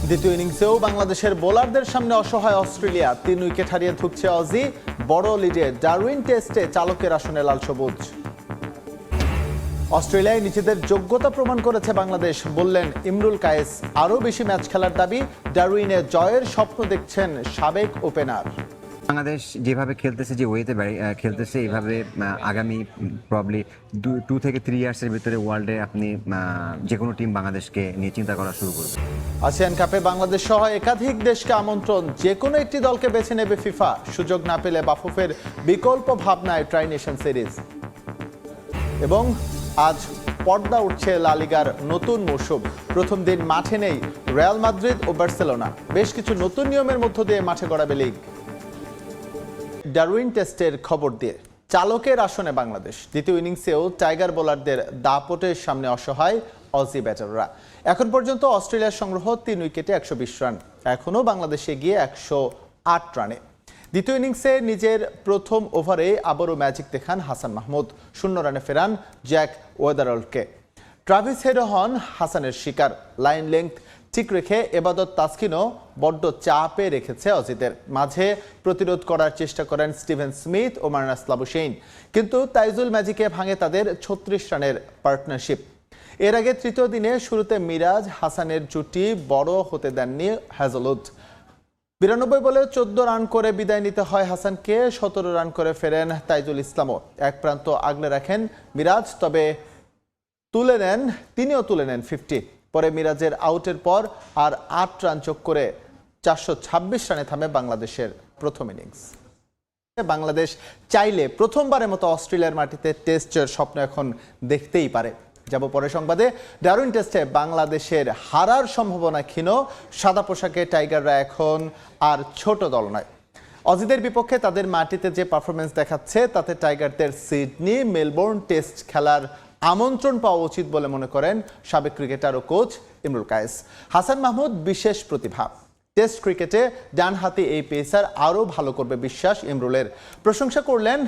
দ্বিতীয় ইনিংসেও বাংলাদেশের বোলারদের সামনে অসহায় অস্ট্রেলিয়া, 3 উইকেট হারিয়ে ধুঁকছে অজি। বড় লিডে ডারউইন টেস্টে চালকের আসনে লাল সবুজ। অস্ট্রেলিয়ায় নিজেদের যোগ্যতা প্রমাণ করেছে বাংলাদেশ, বললেন ইমরুল কায়েস। আরও বেশি ম্যাচ খেলার দাবি, ডারউইনে জয়ের স্বপ্ন দেখছেন সাবেক ওপেনার। বাংলাদেশ যেভাবে খেলতেছে, যে ওয়েতে খেলতেছে, এইভাবে আগামী প্রবলি 2 থেকে 3 ইয়ার্সের ভিতরে ওয়ার্ল্ডে আপনি যে কোনো টিম বাংলাদেশকে নিয়ে চিন্তা করা শুরু করবে। আসিয়ান কাপে বাংলাদেশ সহ একাধিক দেশকে আমন্ত্রণ, যে কোনো একটি দলকে বেছে নেবে ফিফা। সুযোগ না পেলে বাফুফের বিকল্প ভাবনায় ট্রাই নেশন সিরিজ। এবং আজ পর্দা উঠছে লা লিগার নতুন মৌসুম। প্রথম দিন মাঠে নেই রিয়াল মাদ্রিদ ও বার্সেলোনা। বেশ কিছু নতুন নিয়মের মধ্য দিয়ে মাঠে গড়াবে লিগ। ডারউইন টেস্টের খবর দিয়ে চালকের আসনে বাংলাদেশ। দ্বিতীয় ইনিংসেও টাইগার বোলারদের দাপটের সামনে অসহায় অজি ব্যাটাররা। এখন পর্যন্ত অস্ট্রেলিয়ার সংগ্রহ 3 উইকেটে 120 রান। এখনও বাংলাদেশে গিয়ে 108 রানে। দ্বিতীয় ইনিংসে নিজের প্রথম ওভারে আবারও ম্যাজিক দেখান হাসান মাহমুদ। 0 রানে ফেরান জ্যাক ওয়েদারল্ডকে। ট্রাভিস হেডও হন হাসানের শিকার। লাইন লেংথ ঠিক রেখে এবাদত তাসকিনও বড্ড চাপে রেখেছে অজিদের। মাঝে প্রতিরোধ করার চেষ্টা করেন স্টিভেন স্মিথ ও মার্নাস লাবুশেইন, কিন্তু তাইজুল ম্যাজিকে ভাঙে তাদের 36 রানের পার্টনারশিপ। এর আগে তৃতীয় দিনে শুরুতে মিরাজ হাসানের জুটি বড় হতে দেননি হ্যাজলউড। 92 বলে 14 রান করে বিদায় নিতে হয় হাসানকে। 17 রান করে ফেরেন তাইজুল ইসলামও। এক প্রান্ত আগলে রাখেন মিরাজ, তবে তিনিও তুলে নেন 50। পরে মিরাজের আউটের পর আর 8 রান যোগ করে 426 রানে থামে বাংলাদেশের প্রথম ইনিংস। বাংলাদেশ চাইলে প্রথমবারের মতো অস্ট্রেলিয়ার মাটিতে টেস্টের স্বপ্ন এখন দেখতেই পারে। যাব পরে সংবাদে। ডারউইন টেস্টে বাংলাদেশের হারার সম্ভাবনা ক্ষীণ। সাদা পোশাকে টাইগাররা এখন আর ছোট দল নয়। অজিদের বিপক্ষে তাদের মাটিতে যে পারফরমেন্স দেখাচ্ছে, তাতে টাইগারদের সিডনি মেলবোর্ন টেস্ট খেলার আমন্ত্রণ পাওয়া উচিত বলে মনে করেন সাবেক ক্রিকেটার ও কোচ ইমরুল কায়েস। হাসান মাহমুদ বিশেষ প্রতিভা। টেস্ট ক্রিকেটে ডানহাতি এই পেসার আরও ভালো করবে বিশ্বাস ইমরুলের। প্রশংসা করলেন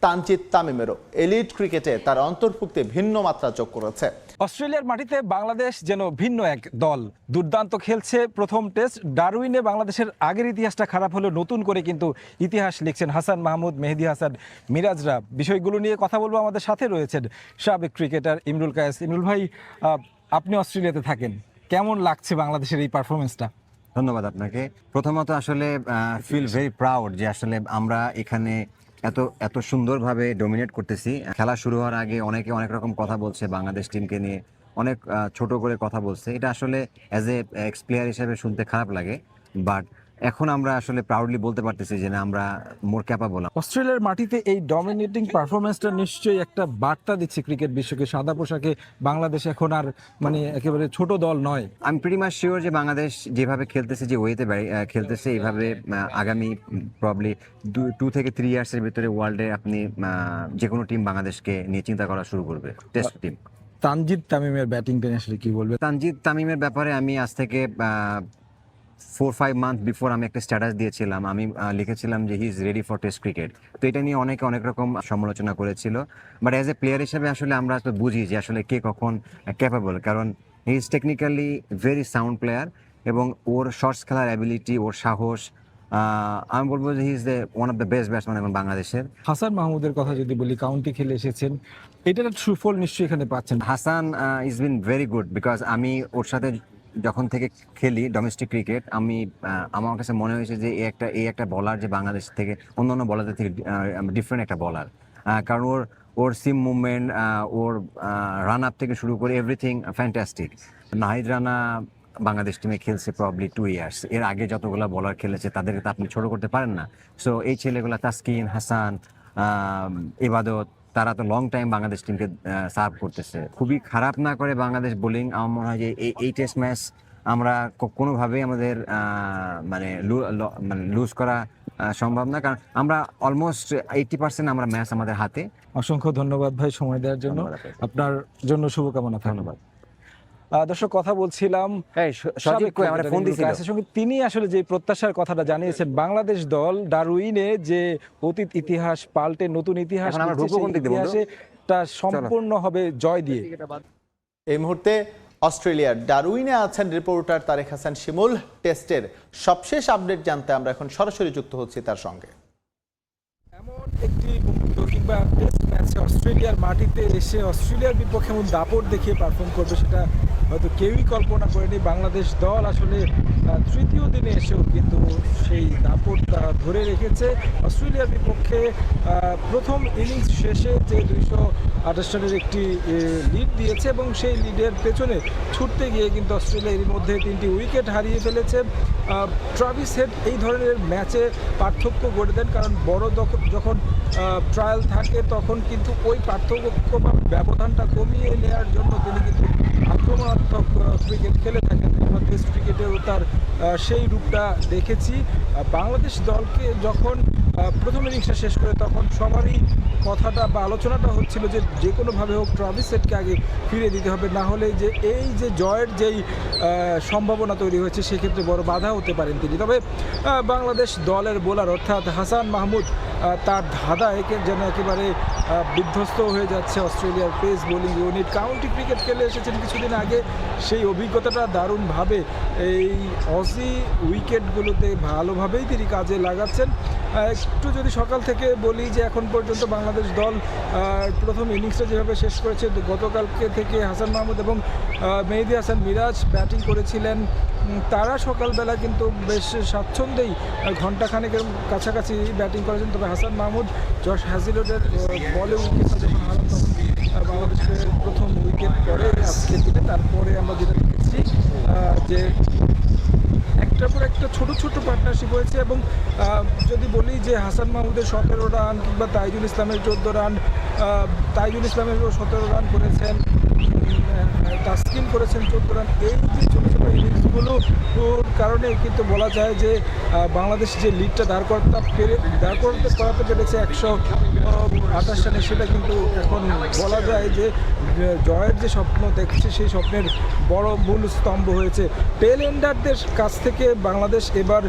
তানজিদ তামিমেরও। এলিট ক্রিকেটে তার অন্তর্ভুক্তি ভিন্ন মাত্রা যোগ করেছে। অস্ট্রেলিয়ার মাটিতে বাংলাদেশ যেন ভিন্ন এক দল। দুর্দান্ত খেলছে প্রথম টেস্ট। ডারউইনে বাংলাদেশের আগের ইতিহাসটা খারাপ হলেও নতুন করে কিন্তু ইতিহাস লিখছেন হাসান মাহমুদ, মেহেদী হাসান, মিরাজরা। বিষয়গুলো নিয়ে কথা বলবো। আমাদের সাথে রয়েছেন সাবেক ক্রিকেটার ইমরুল কায়েস। ইমরুল ভাই, আপনি অস্ট্রেলিয়াতে থাকেন, কেমন লাগছে বাংলাদেশের এই পারফরমেন্সটা? ধন্যবাদ আপনাকে। প্রথমত আসলে ফিল ভেরি প্রাউড যে আসলে আমরা এখানে এত সুন্দরভাবে ডমিনেট করতেছি। খেলা শুরু হওয়ার আগে অনেকে অনেক রকম কথা বলছে, বাংলাদেশ টিমকে নিয়ে অনেক ছোট করে কথা বলছে। এটা আসলে অ্যাজ এ এক্স প্লেয়ার হিসেবে শুনতে খারাপ লাগে, বাট এখন আমরা আসলে প্রাউডলি বলতে পারতেছি যে না, আমরা মোর ক্যাপাবল। অস্ট্রেলিয়ার মাটিতে এই ডমিনেটিং পারফরমেন্সটা নিশ্চয়ই একটা বার্তা দিচ্ছে ক্রিকেট বিশ্বকে। সাদা পোশাকে বাংলাদেশ এখন আর একেবারে ছোট দল নয়। আমি প্রিটি মাচ শিওর যে বাংলাদেশ যেভাবে খেলতেছে, যে ওয়েতে খেলতেছে, এইভাবে আগামী প্রবলি 2 থেকে 3 ইয়ার্সের ভিতরে ওয়ার্ল্ডে আপনি যে কোনো টিম বাংলাদেশকে নিয়ে চিন্তা করা শুরু করবে, টেস্ট টিম। তানজিদ তামিমের ব্যাটিংটা আসলে কি বলবে? তানজিদ তামিমের ব্যাপারে আমি আজ থেকে 4-5 মান্থ বিফোর আমি একটা স্ট্যাটাস দিয়েছিলাম। আমি লিখেছিলাম যে he is ready for test cricket. তো এটা নিয়ে অনেকে অনেক রকম সমালোচনা করেছিল, বাট অ্যাজ এ প্লেয়ার হিসেবে আসলে আমরা তো বুঝি যে আসলে কে কখন ক্যাপেবল, কারণ he is technically very sound player এবং ওর শর্টস খেলার অ্যাবিলিটি, ওর সাহস, আমি বলবো যে he is one of the best batsman এখন বাংলাদেশের। হাসান মাহমুদের কথা যদি বলি, কাউন্টি খেলে এসেছেন, এটার সুফল নিশ্চয়ই এখানে পাচ্ছেন। Hasan is been very good, because আমি ওর সাথে যখন থেকে খেলি ডোমেস্টিক ক্রিকেট, আমার কাছে মনে হয়েছে যে এই একটা বলার যে বাংলাদেশ থেকে অন্যান্য বলারদের থেকে ডিফারেন্ট একটা বলার। কারণ ওর সিম মুভমেন্ট, ওর রান আপ থেকে শুরু করে এভরিথিং ফ্যান্টাস্টিক। নাহিদ রানা বাংলাদেশ টিমে খেলছে প্রবলি 2 ইয়ার্স। এর আগে যতগুলো বলার খেলেছে তাদেরকে তো আপনি ছোট করতে পারেন না। সো এই ছেলেগুলা তাসকিন, হাসান, ইবাদত, তারা তো লং টাইম বাংলাদেশ টিমকে সার্ভ করতেছে। খুবই খারাপ না করে বাংলাদেশ বোলিং, আমার মনে হয় যে এই টেস্ট ম্যাচ আমরা কোনোভাবেই আমাদের মানে লুজ করা সম্ভব না, কারণ আমরা অলমোস্ট 80% আমরা ম্যাচ আমাদের হাতে। অসংখ্য ধন্যবাদ ভাই সময় দেওয়ার জন্য। আপনার জন্য শুভকামনা। ধন্যবাদ। দর্শক, কথা বলছিলাম সঙ্গে। তিনি আসলে যে প্রত্যাশার কথাটা জানিয়েছেন, বাংলাদেশ দল ডারউইনে যে অতীত ইতিহাস পাল্টে নতুন ইতিহাস তা সম্পূর্ণ হবে জয় দিয়ে। এই মুহূর্তে অস্ট্রেলিয়ার ডারউইনে আছেন রিপোর্টার তারেক হাসান শিমুল। টেস্টের সবশেষ আপডেট জানতে আমরা এখন সরাসরি যুক্ত হচ্ছি তার সঙ্গে। এমন একটি মুহূর্ত কিংবা টেস্ট ম্যাচে অস্ট্রেলিয়ার মাটিতে এসে অস্ট্রেলিয়ার বিপক্ষে এমন দাপট দেখিয়ে পারফর্ম করবে সেটা হয়তো কেউই কল্পনা করেনি। বাংলাদেশ দল আসলে তৃতীয় দিনে এসেও কিন্তু সেই দাপট ধরে রেখেছে। অস্ট্রেলিয়ার বিপক্ষে প্রথম ইনিংস শেষে যে 228 রানের একটি লিড দিয়েছে এবং সেই লিডের পেছনে ছুটতে গিয়ে কিন্তু অস্ট্রেলিয়া এর মধ্যে 3টি উইকেট হারিয়ে ফেলেছে। ট্রাভিস হেড এই ধরনের ম্যাচে পার্থক্য গড়ে দেন, কারণ বড় যখন ট্রায়াল থাকে তখন কিন্তু ওই পার্থক্য বা ব্যবধানটা কমিয়ে নেওয়ার জন্য তিনি কিন্তু আক্রমণাত্মক ক্রিকেট খেলে থাকেন। আমরা টেস্ট ক্রিকেটেও তার সেই রূপটা দেখেছি। বাংলাদেশ দলকে যখন প্রথম ইনিংসটা শেষ করে তখন সবারই কথাটা বা আলোচনাটা হচ্ছিল যে কোনোভাবে হোক ট্রাভিস হেডকে আগে ফিরিয়ে দিতে হবে, না হলে যে এই যে জয়ের যেই সম্ভাবনা তৈরি হয়েছে সেক্ষেত্রে বড় বাধা হতে পারেন তিনি। তবে বাংলাদেশ দলের বোলার অর্থাৎ হাসান মাহমুদ তার ধাঁধা যেন একেবারে বিধ্বস্ত হয়ে যাচ্ছে অস্ট্রেলিয়ার pace bowling unit. County cricket খেলে এসেছেন কিছুদিন আগে, সেই অভিজ্ঞতাটা দারুণভাবে এই অজি উইকেটগুলোতে ভালোভাবেই তিনি কাজে লাগাচ্ছেন। একটু যদি সকাল থেকে বলি যে এখন পর্যন্ত বাংলাদেশ দল প্রথম ইনিংসটা যেভাবে শেষ করেছে, গতকালকে থেকে হাসান মাহমুদ এবং মেহেদী হাসান মিরাজ ব্যাটিং করেছিলেন। তারা সকালবেলা কিন্তু বেশ স্বাচ্ছন্দ্যেই ঘণ্টাখানেকের কাছাকাছি ব্যাটিং করেছেন। তবে হাসান মাহমুদ জশ হ্যাজিলুডের বলে উইকেটটা যখন হারান তখন বাংলাদেশের প্রথম উইকেট পরে আজকের দিনে। তারপরে আমরা যেটা দেখেছি যে একটার পর একটা ছোট ছোট পার্টনারশিপ হয়েছে এবং যদি বলি যে হাসান মাহমুদের 17 রান কিংবা তাইজুল ইসলামের 14 রান, তাইজুল ইসলামেরও 17 রান করেছেন, তাসকিন করেছেন 14 রান, এই যে ছোটো ছোটো ইনিংসগুলোর কারণে কিন্তু বলা যায় যে বাংলাদেশ যে লিডটা দাঁড় করাতে পেরেছে 128 রানে, সেটা কিন্তু এখন বলা যায় যে জয়ের যে স্বপ্ন দেখছে সেই স্বপ্নের বড় মূল স্তম্ভ হয়েছে। টেল এন্ডারদের কাছ থেকে বাংলাদেশ এবার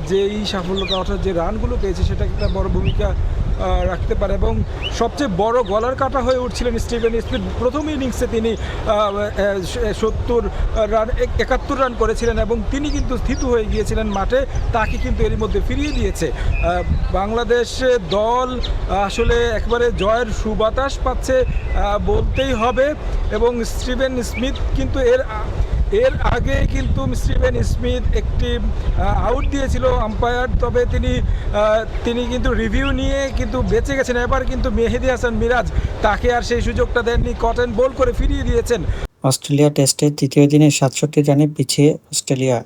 যেই সাফল্যতা অর্থাৎ যে রানগুলো পেয়েছে সেটা একটা বড় ভূমিকা রাখতে পারে এবং সবচেয়ে বড় গলার কাটা হয়ে উঠছিলেন স্টিভেন স্মিথ। প্রথম ইনিংসে তিনি 71 রান করেছিলেন এবং তিনি কিন্তু স্থিত হয়ে গিয়েছিলেন মাঠে, তাকে কিন্তু এরই মধ্যে ফিরিয়ে দিয়েছে। বাংলাদেশ দল আসলে একবারে জয়ের সুবাতাস পাচ্ছে বলতেই হবে এবং স্টিভেন স্মিথ কিন্তু এর আগে কিন্তু স্টিভেন স্মিথ একটি আউট দিয়েছিল আম্পায়ার, তবে তিনি কিন্তু রিভিউ নিয়ে কিন্তু বেঁচে গেছেন। এবার কিন্তু মেহেদী হাসান মিরাজ তাকে আর সেই সুযোগটা দেননি, কটেন বোল করে ফিরিয়ে দিয়েছেন। অস্ট্রেলিয়া টেস্টের তৃতীয় দিনে 67 রানে পিছিয়ে অস্ট্রেলিয়া